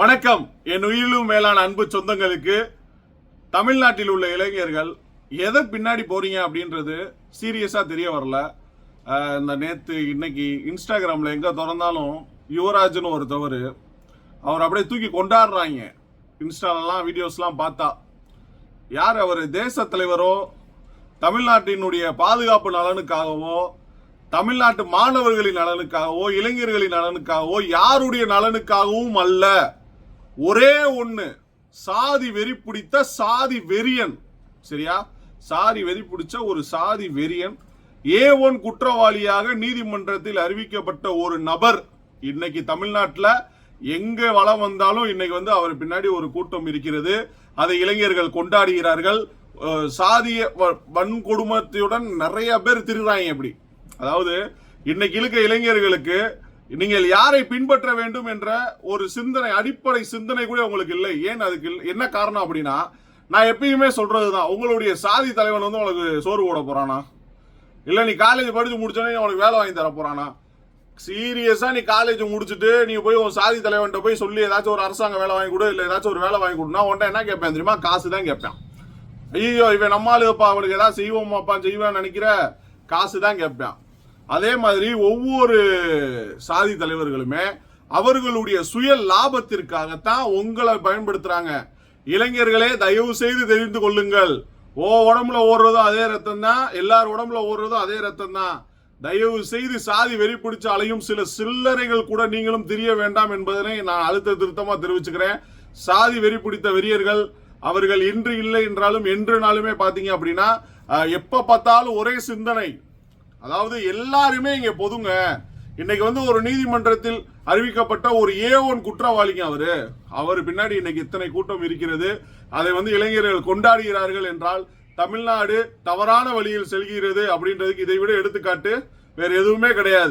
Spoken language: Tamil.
வணக்கம். என் உயிரிலும் மேலான அன்பு சொந்தங்களுக்கு, தமிழ்நாட்டில் உள்ள இளைஞர்கள் எதை பின்னாடி போறீங்க அப்படின்றது சீரியஸா தெரிய வரல. இந்த நேற்று இன்னைக்கு இன்ஸ்டாகிராமில் எங்கே திறந்தாலும் யுவராஜ்னு ஒருத்தவர், அவர் அப்படியே தூக்கி கொண்டாடுறாங்க. இன்ஸ்டாலெலாம் வீடியோஸ்லாம் பார்த்தா யார் அவர்? தேச தலைவரோ, தமிழ்நாட்டினுடைய பாதுகாப்பு நலனுக்காகவோ, தமிழ்நாட்டு மாணவர்களின் நலனுக்காகவோ, இளைஞர்களின் நலனுக்காகவோ, யாருடைய நலனுக்காகவும் அல்ல. ஒரே ஒண்ணு, சாதி வெறி பிடித்த சாதி வெறியன். சரியா? சாதி வெறி பிடிச்ச ஒரு சாதி வெறியன், A1 குற்றவாளியாக நீதிமன்றத்தில் அறிவிக்கப்பட்ட ஒரு நபர் இன்னைக்கு தமிழ்நாட்டில் எங்க வளம் வந்தாலும் இன்னைக்கு அவர் பின்னாடி ஒரு கூட்டம் இருக்கிறது. அதை இளைஞர்கள் கொண்டாடுகிறார்கள். சாதிய வன்கொடுமத்துடன் நிறைய பேர் திருறாங்க. எப்படி? அதாவது இன்னைக்கு இருக்க இளைஞர்களுக்கு நீங்கள் யாரை பின்பற்ற வேண்டும் என்ற ஒரு சிந்தனை, அடிப்படை சிந்தனை கூட உங்களுக்கு இல்லை. ஏன்? அதுக்கு என்ன காரணம் அப்படின்னா, நான் எப்பயுமே சொல்றதுதான், உங்களுடைய சாதி தலைவன் உங்களுக்கு சோறு போட போறானா? இல்ல நீ காலேஜ் படிச்சு முடிச்சோன்னே உனக்கு வேலை வாங்கி தர போறானா? சீரியஸா நீ காலேஜ் முடிச்சுட்டு நீ போய் உன் சாதி தலைவன்ட்ட போய் சொல்லி ஏதாச்சும் ஒரு அரசாங்க வேலை வாங்கி கொடு, இல்ல ஏதாச்சும் ஒரு வேலை வாங்கி கொடுனா உன்ட்ட என்ன கேட்பேன் தெரியுமா? காசு தான் கேட்பேன். ஐயோ இவன் நம்மளுப்பா, அவனுக்கு ஏதாவது செய்வோமாப்பா, செய்வேன்னு நினைக்கிற, காசு தான் கேட்பேன். அதே மாதிரி ஒவ்வொரு சாதி தலைவர்களுமே அவர்களுடைய சுய லாபத்திற்காகத்தான் உங்களை பயன்படுத்துறாங்க. இளைஞர்களே, தயவு செய்து தெரிந்து கொள்ளுங்கள். உடம்புல ஓடுறதும் அதே ரத்தம் தான், எல்லார் உடம்புல ஓடுறதும் அதே ரத்தம் தான். தயவு செய்து சாதி வெறி பிடிச்ச அலையும் சில சில்லறைகள் கூட நீங்களும் தெரிய வேண்டாம் என்பதனை நான் அழுத்த திருத்தமா தெரிவிச்சுக்கிறேன். சாதி வெறி பிடித்த வெறியர்கள் அவர்கள் இன்று இல்லை என்றாலும் என்று நாளுமே பாத்தீங்க அப்படின்னா எப்ப பார்த்தாலும் ஒரே சிந்தனை. அதாவது எல்லாருமே இங்க பொதுங்க. இன்னைக்கு ஒரு நீதிமன்றத்தில் அறிவிக்கப்பட்ட ஒரு A1 குற்றவாளிங்க அவரு பின்னாடி இன்னைக்கு இத்தனை கூட்டம் இருக்கிறது. அதை இளைஞர்கள் கொண்டாடுகிறார்கள் என்றால் தமிழ்நாடு தவறான வழியில் செல்கிறது அப்படின்றதுக்கு இதை விட எடுத்துக்காட்டு வேற எதுவுமே கிடையாது.